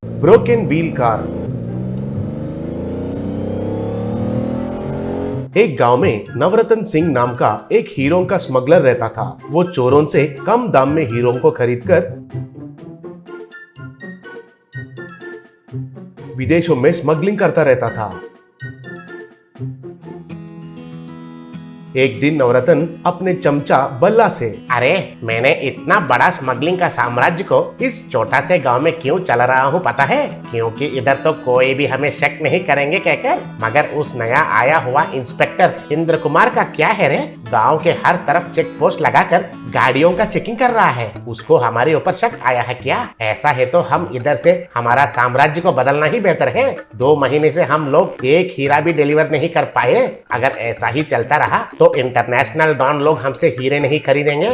Broken wheel car. एक गांव में नवरत्न सिंह नाम का एक हीरों का स्मगलर रहता था। वो चोरों से कम दाम में हीरों को खरीदकर विदेशों में स्मगलिंग करता रहता था। एक दिन नवरत्न अपने चमचा बल्ला से, अरे मैंने इतना बड़ा स्मगलिंग का साम्राज्य को इस छोटा से गांव में क्यों चला रहा हूँ पता है? क्योंकि इधर तो कोई भी हमें शक नहीं करेंगे कहकर। मगर उस नया आया हुआ इंस्पेक्टर इंद्र कुमार का क्या है रे? गांव के हर तरफ चेक पोस्ट लगाकर गाड़ियों का चेकिंग कर रहा है। उसको हमारे ऊपर शक आया है क्या? ऐसा है तो हम इधर से हमारा साम्राज्य को बदलना ही बेहतर है। 2 महीने से हम लोग एक हीरा भी डिलीवर नहीं कर पाए। अगर ऐसा ही चलता रहा तो इंटरनेशनल डॉन लोग हमसे हीरे नहीं खरीदेंगे।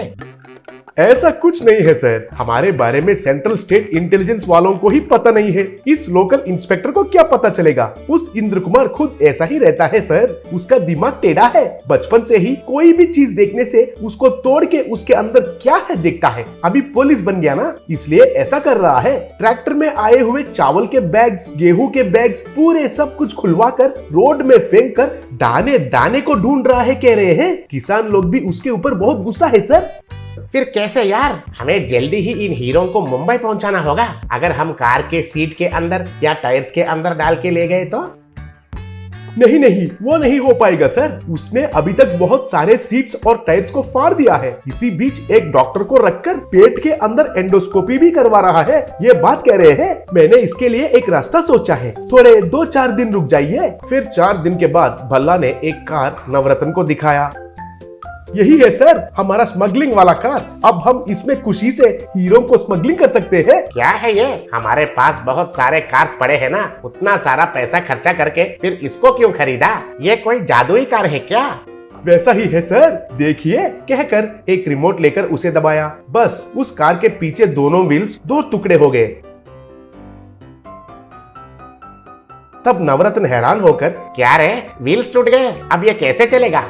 ऐसा कुछ नहीं है सर, हमारे बारे में सेंट्रल स्टेट इंटेलिजेंस वालों को ही पता नहीं है। इस लोकल इंस्पेक्टर को क्या पता चलेगा? उस इंद्र कुमार खुद ऐसा ही रहता है सर। उसका दिमाग टेढ़ा है। बचपन से ही कोई भी चीज देखने से उसको तोड़ के उसके अंदर क्या है देखता है। अभी पुलिस बन गया ना, इसलिए ऐसा कर रहा है। ट्रैक्टर में आए हुए चावल के बैग्स, गेहूं के बैग्स पूरे सब कुछ खुलवा कर रोड में फेंक कर दाने दाने को ढूंढ रहा है कह रहे हैं। किसान लोग भी उसके ऊपर बहुत गुस्सा है सर। फिर कैसे यार? हमें जल्दी ही इन हीरों को मुंबई पहुंचाना होगा। अगर हम कार के सीट के अंदर या टायर्स के अंदर डाल के ले गए तो? नहीं नहीं, वो नहीं हो पाएगा सर। उसने अभी तक बहुत सारे सीट्स और टायर्स को फाड़ दिया है। इसी बीच एक डॉक्टर को रखकर पेट के अंदर एंडोस्कोपी भी करवा रहा है। ये बात कह रहे हैं। मैंने इसके लिए एक रास्ता सोचा है। थोड़े 2-4 दिन रुक जाइए। फिर 4 दिन के बाद भल्ला ने एक कार नवरत्न को दिखाया। यही है सर हमारा स्मगलिंग वाला कार। अब हम इसमें खुशी से हीरो को स्मगलिंग कर सकते हैं। क्या है ये? हमारे पास बहुत सारे कार्स पड़े हैं ना। उतना सारा पैसा खर्चा करके फिर इसको क्यों खरीदा? ये कोई जादुई कार है क्या? वैसा ही है सर, देखिए कहकर एक रिमोट लेकर उसे दबाया। बस उस कार के पीछे दोनों व्हील्स 2 टुकड़े हो गए। तब नवरत्न हैरान होकर, क्या रे, व्हील्स टूट गए? अब ये कैसे चलेगा?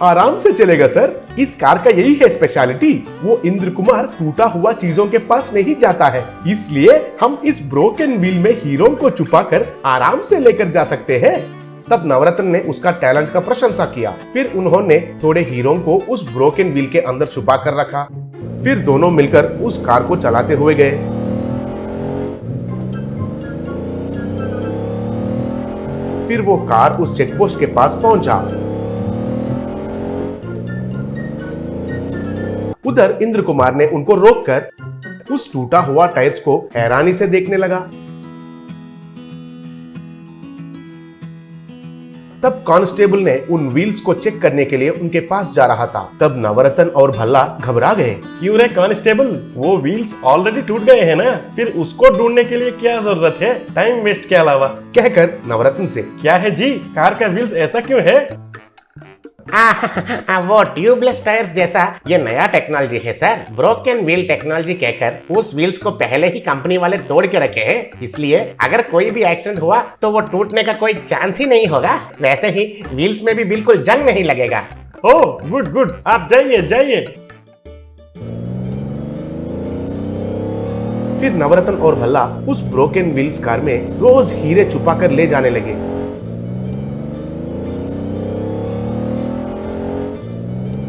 आराम से चलेगा सर। इस कार का यही है स्पेशलिटी। वो इंद्र कुमार टूटा हुआ चीजों के पास नहीं जाता है, इसलिए हम इस ब्रोकन व्हील में हीरो को छुपाकर आराम से लेकर जा सकते हैं। तब नवरत्न ने उसका टैलेंट का प्रशंसा किया। फिर उन्होंने थोड़े हीरो को उस ब्रोकन व्हील के अंदर छुपा कर रखा। फिर दोनों मिलकर उस कार को चलाते हुए गए। फिर वो कार उस चेकपोस्ट के पास पहुंचा। उधर इंद्र कुमार ने उनको रोककर उस टूटा हुआ टायर्स को हैरानी से देखने लगा। तब कांस्टेबल ने उन व्हील्स को चेक करने के लिए उनके पास जा रहा था। तब नवरत्न और भल्ला घबरा गए। क्यों रे कांस्टेबल, वो व्हील्स ऑलरेडी टूट गए हैं ना, फिर उसको ढूंढने के लिए क्या जरूरत है टाइम वेस्ट के अलावा? कहकर नवरत्न से, क्या है जी, कार का व्हील्स ऐसा क्यों है? वो ट्यूबलेस टायर्स जैसा ये नया टेक्नोलॉजी है सर। ब्रोकन व्हील टेक्नोलॉजी कहकर उस व्हील्स को पहले ही कंपनी वाले तोड़ के रखे हैं। इसलिए अगर कोई भी एक्सीडेंट हुआ तो वो टूटने का कोई चांस ही नहीं होगा। वैसे ही व्हील्स में भी बिल्कुल जंग नहीं लगेगा। ओह गुड गुड, आप जाइए जाइए। फिर नवरत्न और भल्ला उस ब्रोकन व्हील्स कार में रोज हीरे छुपा कर ले जाने लगे।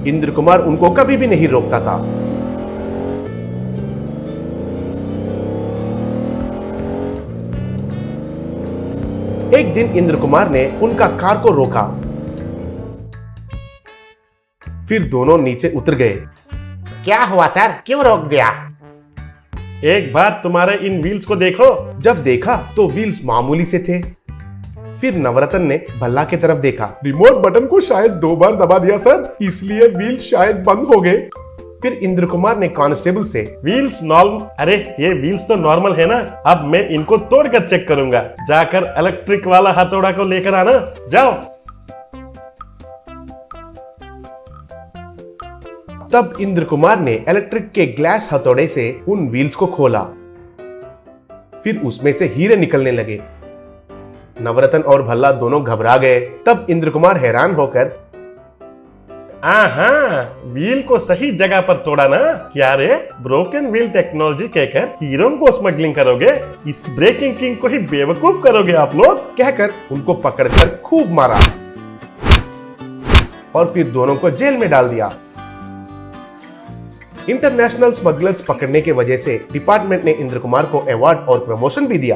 इंद्र कुमार उनको कभी भी नहीं रोकता था। एक दिन इंद्र कुमार ने उनका कार को रोका। फिर दोनों नीचे उतर गए। क्या हुआ सर, क्यों रोक दिया? एक बार तुम्हारे इन व्हील्स को देखो। जब देखा तो व्हील्स मामूली से थे। फिर नवरत्न ने भल्ला की तरफ देखा। रिमोट बटन को शायद 2 बार दबा दिया सर, इसलिए व्हील्स शायद बंद हो गए। फिर इंद्र कुमार ने कांस्टेबल से, व्हील्स नॉर्मल, अरे ये व्हील्स तो नॉर्मल है ना, अब मैं इनको तोड़कर चेक करूंगा। जाकर इलेक्ट्रिक वाला हथौड़ा को लेकर आना, जाओ। तब इंद्र कुमार ने इलेक्ट्रिक के ग्लास हथौड़े से उन व्हील्स को खोला। फिर उसमें से हीरे निकलने लगे। नवरत्न और भल्ला दोनों घबरा गए। तब इंद्र कुमार हैरान होकर आहा, व्हील को सही जगह पर तोड़ा ना। क्या रे, ब्रोकन व्हील टेक्नोलॉजी कहकर हीरो को स्मगलिंग करोगे? इस ब्रेकिंग किंग को ही बेवकूफ करोगे आप लोग? कहकर उनको पकड़कर खूब मारा और फिर दोनों को जेल में डाल दिया। इंटरनेशनल स्मगलर्स पकड़ने के वजह से डिपार्टमेंट ने इंद्र कुमार को अवार्ड और प्रमोशन भी दिया।